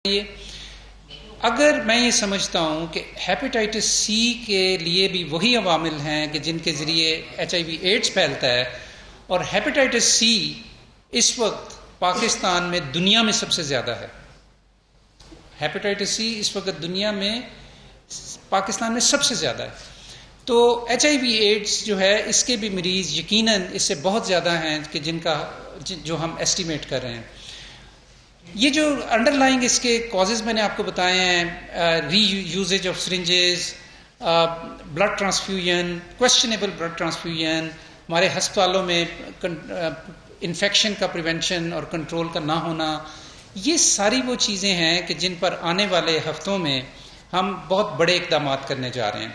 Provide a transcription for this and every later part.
یہ اگر میں یہ سمجھتا ہوں کہ ہیپیٹائٹس سی کے لیے بھی وہی عوامل ہیں کہ جن کے ذریعے ایچ آئی وی ایڈز پھیلتا ہے، اور ہیپیٹائٹس سی اس وقت پاکستان میں دنیا میں سب سے زیادہ ہے. ہیپیٹائٹس سی اس وقت دنیا میں پاکستان میں سب سے زیادہ ہے. تو ایچ آئی وی ایڈز جو ہے اس کے بھی مریض یقیناً اس سے بہت زیادہ ہیں کہ جو ہم ایسٹیمیٹ کر رہے ہیں. یہ جو انڈر لائنگ اس کے کازز میں نے آپ کو بتائے ہیں، reusage of syringes, blood transfusion, questionable blood transfusion, ہمارے ہسپتالوں میں انفیکشن کا پریونشن اور کنٹرول کا نہ ہونا، یہ ساری وہ چیزیں ہیں کہ جن پر آنے والے ہفتوں میں ہم بہت بڑے اقدامات کرنے جا رہے ہیں،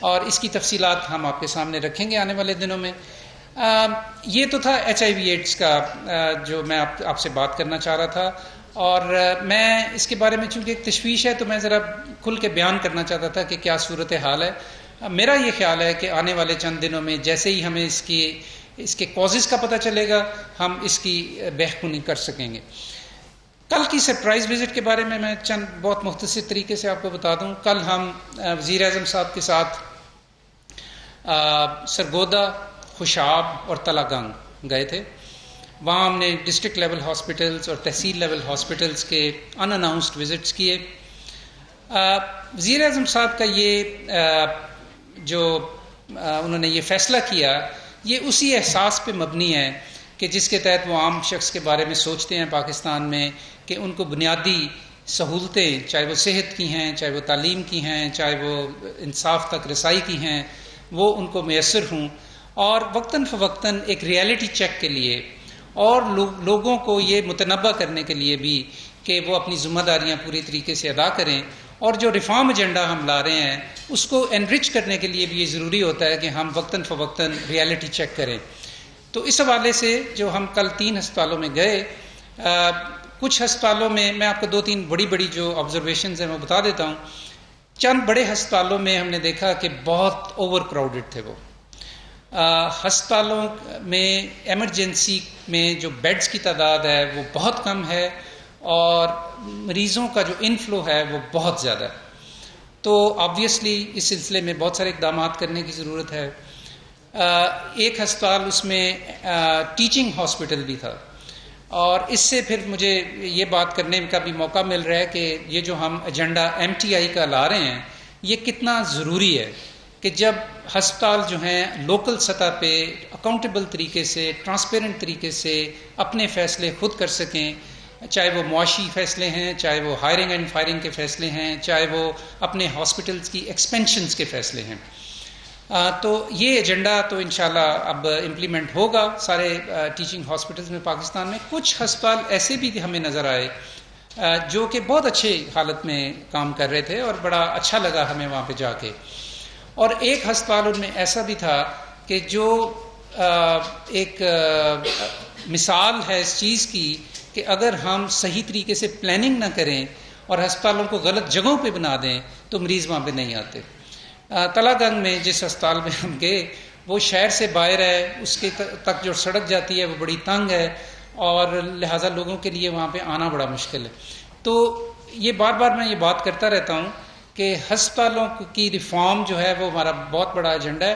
اور اس کی تفصیلات ہم آپ کے سامنے رکھیں گے آنے والے دنوں میں. یہ تو تھا ایچ آئی وی ایڈز کا جو میں آپ سے بات کرنا چاہ رہا تھا، اور میں اس کے بارے میں چونکہ ایک تشویش ہے تو میں ذرا کھل کے بیان کرنا چاہتا تھا کہ کیا صورت حال ہے. میرا یہ خیال ہے کہ آنے والے چند دنوں میں جیسے ہی ہمیں اس کے کازز کا پتہ چلے گا ہم اس کی بہخونی کر سکیں گے. کل کی سرپرائز وزٹ کے بارے میں چند بہت مختصر طریقے سے آپ کو بتا دوں. کل ہم وزیر اعظم صاحب کے ساتھ سرگودا، خوشاب اور تلا گنگ گئے تھے. وہاں ہم نے ڈسٹرکٹ لیول ہاسپٹلز اور تحصیل لیول ہاسپٹلز کے ان اناؤنسڈ وزٹس کیے. وزیر اعظم صاحب کا یہ جو انہوں نے یہ فیصلہ کیا، یہ اسی احساس پہ مبنی ہے کہ جس کے تحت وہ عام شخص کے بارے میں سوچتے ہیں پاکستان میں کہ ان کو بنیادی سہولتیں، چاہے وہ صحت کی ہیں، چاہے وہ تعلیم کی ہیں، چاہے وہ انصاف تک رسائی کی ہیں، وہ ان کو میسر ہوں. اور وقتاً فوقتاً ایک ریئلٹی چیک کے لیے اور لوگوں کو یہ متنبہ کرنے کے لیے بھی کہ وہ اپنی ذمہ داریاں پوری طریقے سے ادا کریں، اور جو ریفارم ایجنڈا ہم لا رہے ہیں اس کو انرچ کرنے کے لیے بھی یہ ضروری ہوتا ہے کہ ہم وقتاً فوقتاً ریئلٹی چیک کریں. تو اس حوالے سے جو ہم کل 3 ہسپتالوں میں گئے، کچھ ہسپتالوں میں آپ کو 2-3 بڑی جو آبزرویشنز ہیں وہ بتا دیتا ہوں. چند بڑے ہسپتالوں میں ہم نے دیکھا کہ بہت اوور کراؤڈڈ تھے. وہ ہسپتالوں میں ایمرجنسی میں جو بیڈز کی تعداد ہے وہ بہت کم ہے، اور مریضوں کا جو انفلو ہے وہ بہت زیادہ ہے. تو آبویسلی اس سلسلے میں بہت سارے اقدامات کرنے کی ضرورت ہے. ایک ہسپتال اس میں ٹیچنگ ہاسپٹل بھی تھا، اور اس سے پھر مجھے یہ بات کرنے کا بھی موقع مل رہا ہے کہ یہ جو ہم ایجنڈا ایم ٹی آئی کا لا رہے ہیں یہ کتنا ضروری ہے کہ جب ہسپتال جو ہیں لوکل سطح پہ اکاؤنٹیبل طریقے سے، ٹرانسپیرنٹ طریقے سے اپنے فیصلے خود کر سکیں، چاہے وہ معاشی فیصلے ہیں، چاہے وہ ہائرنگ اینڈ فائرنگ کے فیصلے ہیں، چاہے وہ اپنے ہاسپٹلز کی ایکسپینشنز کے فیصلے ہیں. تو یہ ایجنڈا تو انشاءاللہ اب امپلیمنٹ ہوگا سارے ٹیچنگ ہاسپٹلز میں پاکستان میں. کچھ ہسپتال ایسے بھی ہمیں نظر آئے جو کہ بہت اچھے حالت میں کام کر رہے تھے، اور بڑا اچھا لگا ہمیں وہاں پہ جا کے. اور ایک ہسپتال ان میں ایسا بھی تھا کہ جو ایک مثال ہے اس چیز کی کہ اگر ہم صحیح طریقے سے پلاننگ نہ کریں اور ہسپتالوں کو غلط جگہوں پہ بنا دیں تو مریض وہاں پہ نہیں آتے. تلا گنگ میں جس ہسپتال میں ہم گئے وہ شہر سے باہر ہے، اس کے تک جو سڑک جاتی ہے وہ بڑی تنگ ہے، اور لہٰذا لوگوں کے لیے وہاں پہ آنا بڑا مشکل ہے. تو یہ بار بار میں یہ بات کرتا رہتا ہوں کہ ہسپتالوں کی ریفارم جو ہے وہ ہمارا بہت بڑا ایجنڈا ہے،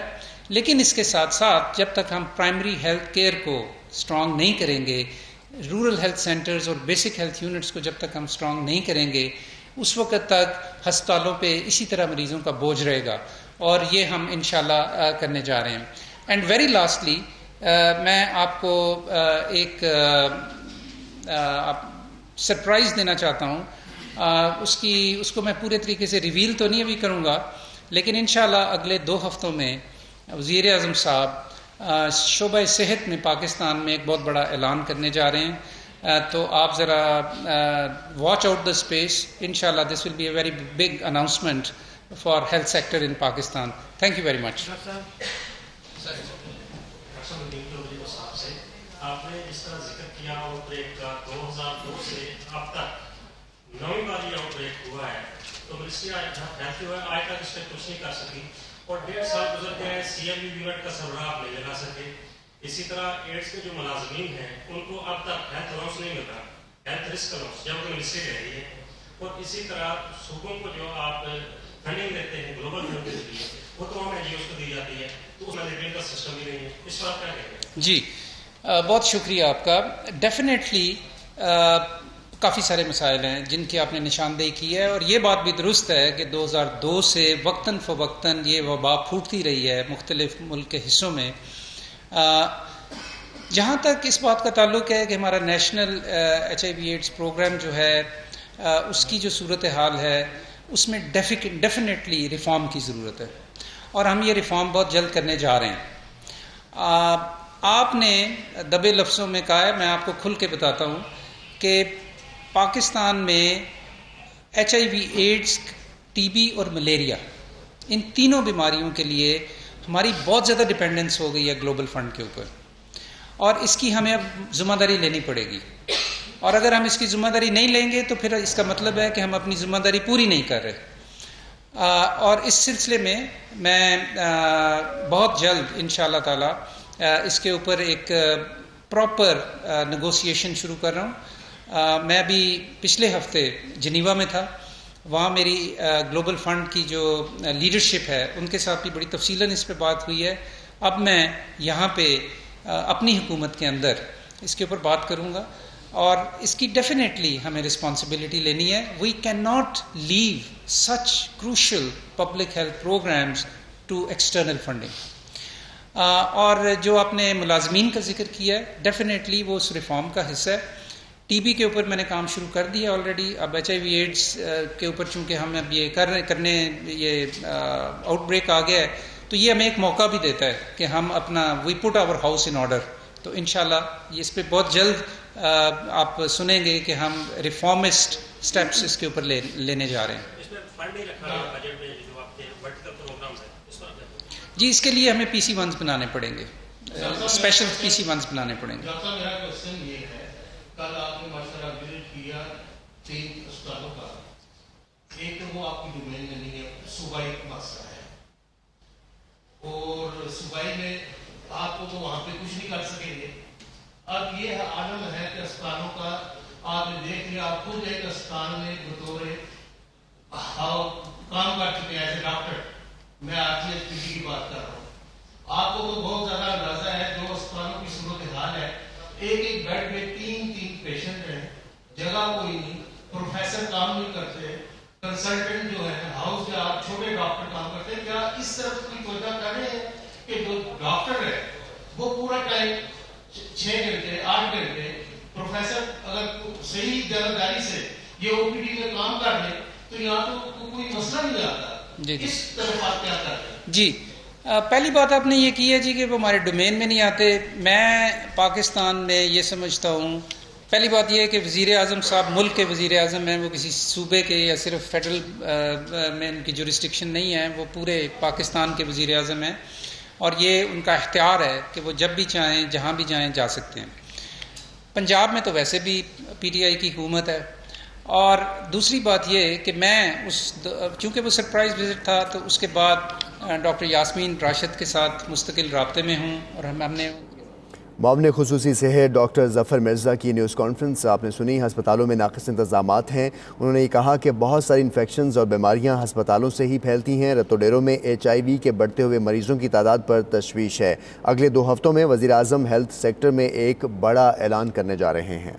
لیکن اس کے ساتھ ساتھ جب تک ہم پرائمری ہیلتھ کیئر کو اسٹرانگ نہیں کریں گے، رورل ہیلتھ سینٹرز اور بیسک ہیلتھ یونٹس کو جب تک ہم اسٹرانگ نہیں کریں گے، اس وقت تک ہسپتالوں پہ اسی طرح مریضوں کا بوجھ رہے گا، اور یہ ہم انشاءاللہ کرنے جا رہے ہیں. اینڈ ویری لاسٹلی میں آپ کو ایک سرپرائز دینا چاہتا ہوں. اس کو میں پورے طریقے سے ریویل تو نہیں ابھی کروں گا، لیکن انشاءاللہ اگلے 2 ہفتوں میں وزیر اعظم صاحب شعبہ صحت میں پاکستان میں ایک بہت بڑا اعلان کرنے جا رہے ہیں. تو آپ ذرا واچ آؤٹ دا اسپیس. انشاءاللہ this will be a very big announcement for health sector in Pakistan. Thank you very much. آپ نے اس طرح ذکر کیا آؤٹ بریک کا 2002 سے اب تک 9ویں بار یہ آؤٹ بریک ہوا ہے، تو منسٹری ہیلتھ جو ہے آج تک اس پہ کچھ نہیں کر سکی، اور 1.5 سال گزر گئے ہیں، سی ایم یونٹ کا سربراہ آپ نہیں لگا سکے. اسی طرح ایڈس کے جو ملازمین ہیں ان کو اب تک ہیلتھ الاؤنس نہیں مل رہا، ہیلتھ رسک الاؤنس جب وہ منسٹری رہ رہی ہے. اور اسی طرح صوبوں کو جو آپ فنڈنگ دیتے ہیں گلوبل فنڈ کے لیے وہ تمام این جی اوز کو دی جاتی ہے، تو اس میں لیبلنگ کا سسٹم بھی نہیں ہے، اس پر آپ کیا کہتے ہیں؟ جی بہت شکریہ آپ کا. ڈیفینیٹلی کافی سارے مسائل ہیں جن کی آپ نے نشاندہی کی ہے، اور یہ بات بھی درست ہے کہ 2002 سے وقتاً فوقتاً یہ وبا پھوٹتی رہی ہے مختلف ملک کے حصوں میں. جہاں تک اس بات کا تعلق ہے کہ ہمارا نیشنل HIV/AIDS پروگرام جو ہے اس کی جو صورتحال ہے اس میں ڈیفینیٹلی ریفارم کی ضرورت ہے، اور ہم یہ ریفارم بہت جلد کرنے جا رہے ہیں. آپ نے دبے لفظوں میں کہا ہے، میں آپ کو کھل کے بتاتا ہوں کہ پاکستان میں HIV/AIDS، TB اور ملیریا، ان تینوں بیماریوں کے لیے ہماری بہت زیادہ ڈپینڈنس ہو گئی ہے گلوبل فنڈ کے اوپر، اور اس کی ہمیں اب ذمہ داری لینی پڑے گی. اور اگر ہم اس کی ذمہ داری نہیں لیں گے تو پھر اس کا مطلب ہے کہ ہم اپنی ذمہ داری پوری نہیں کر رہے. اور اس سلسلے میں میں بہت جلد انشاءاللہ تعالی اس کے اوپر ایک پراپر نیگوسیشن شروع کر رہا ہوں. میں ابھی پچھلے ہفتے جنیوا میں تھا، وہاں میری گلوبل فنڈ کی جو لیڈرشپ ہے ان کے ساتھ بھی بڑی تفصیلاً اس پہ بات ہوئی ہے. اب میں یہاں پہ اپنی حکومت کے اندر اس کے اوپر بات کروں گا، اور اس کی ڈیفینیٹلی ہمیں رسپانسبلٹی لینی ہے. We can not leave such crucial public health programs to external funding. اور جو آپ نے ملازمین کا ذکر کیا ہے، ڈیفینیٹلی وہ اس ریفارم کا حصہ ہے. TB کے اوپر میں نے کام شروع کر دیا آلریڈی. اب HIV/AIDS کے اوپر چونکہ ہم اب یہ کرنے یہ آؤٹ بریک آ گیا ہے، تو یہ ہمیں ایک موقع بھی دیتا ہے کہ ہم اپنا وی پٹ آور ہاؤس ان آرڈر. تو انشاءاللہ یہ اس پہ بہت جلد آپ سنیں گے کہ ہم ریفارمسٹ سٹیپس اس کے اوپر لینے جا رہے ہیں. اس میں فنڈ نہیں رکھا گیا بجٹ میں جو آپ کے ورٹیکل پروگرامز ہیں، اس پر جی اس کے لیے ہمیں PC1s بنانے پڑیں گے، اسپیشل PC1s بنانے پڑیں گے. ڈاکٹر میرا کوشچن یہ ہے، کل آپ نے ماشاءاللہ وزٹ کیا 3 اسپتالوں کا، ایک تو وہ آپ کی ڈومین میں نہیں ہے، صوبائی مسئلہ ہے، اور صوبائی میں آپ کو تو وہاں پہ کچھ نہیں کر سکیں گے. اب یہ عالم ہے کہ اسپتالوں کا آپ نے دیکھ لیا، آپ خود ایک اسپتال میں بطور کام کر چکے ہیں ایز اے ڈاکٹر. میں RGHPD کی بات کر رہا ہوں. آپ کو تو بہت زیادہ اندازہ ہے جو اسپتالوں کی صورتحال ہے. ایک بیڈ میں 3 پیشنٹ ہیں، جگہ کوئی نہیں، پروفیسر کام نہیں کرتے، کنسلٹنٹ جو ہے ہاؤس کے آپ چھوٹے ڈاکٹر کام کرتے ہیں. کیا اس طرف کی توجہ کر رہے ہیں کہ جو ڈاکٹر ہے وہ پورا ٹائم 6 گھنٹے 8 گھنٹے، پروفیسر اگر صحیح ذمہ سے یہ OPD میں کام کر لیں تو یہاں تو کوئی مسئلہ نہیں آتا. اس طرف آپ کیا کر رہے ہیں؟ جی پہلی بات آپ نے یہ کی ہے جی کہ وہ ہمارے ڈومین میں نہیں آتے. میں پاکستان میں یہ سمجھتا ہوں، پہلی بات یہ ہے کہ وزیر اعظم صاحب ملک کے وزیر اعظم ہیں، وہ کسی صوبے کے یا صرف فیڈرل میں ان کی جورسڈکشن نہیں ہے، وہ پورے پاکستان کے وزیر اعظم ہیں، اور یہ ان کا اختیار ہے کہ وہ جب بھی چاہیں جہاں بھی جائیں جا سکتے ہیں. پنجاب میں تو ویسے بھی PTI کی حکومت ہے. اور دوسری بات یہ کہ میں چونکہ وہ سرپرائز وزٹ تھا تو اس کے بعد ڈاکٹر یاسمین راشد کے ساتھ مستقل رابطے میں ہوں، اور ہم نے معاون خصوصی صحت ڈاکٹر ظفر مرزا کی نیوز کانفرنس آپ نے سنی. ہسپتالوں میں ناقص انتظامات ہیں. انہوں نے یہ کہا کہ بہت ساری انفیکشنز اور بیماریاں ہسپتالوں سے ہی پھیلتی ہیں. رتو ڈیروں میں HIV کے بڑھتے ہوئے مریضوں کی تعداد پر تشویش ہے. اگلے 2 ہفتوں میں وزیر اعظم ہیلتھ سیکٹر میں ایک بڑا اعلان کرنے جا رہے ہیں.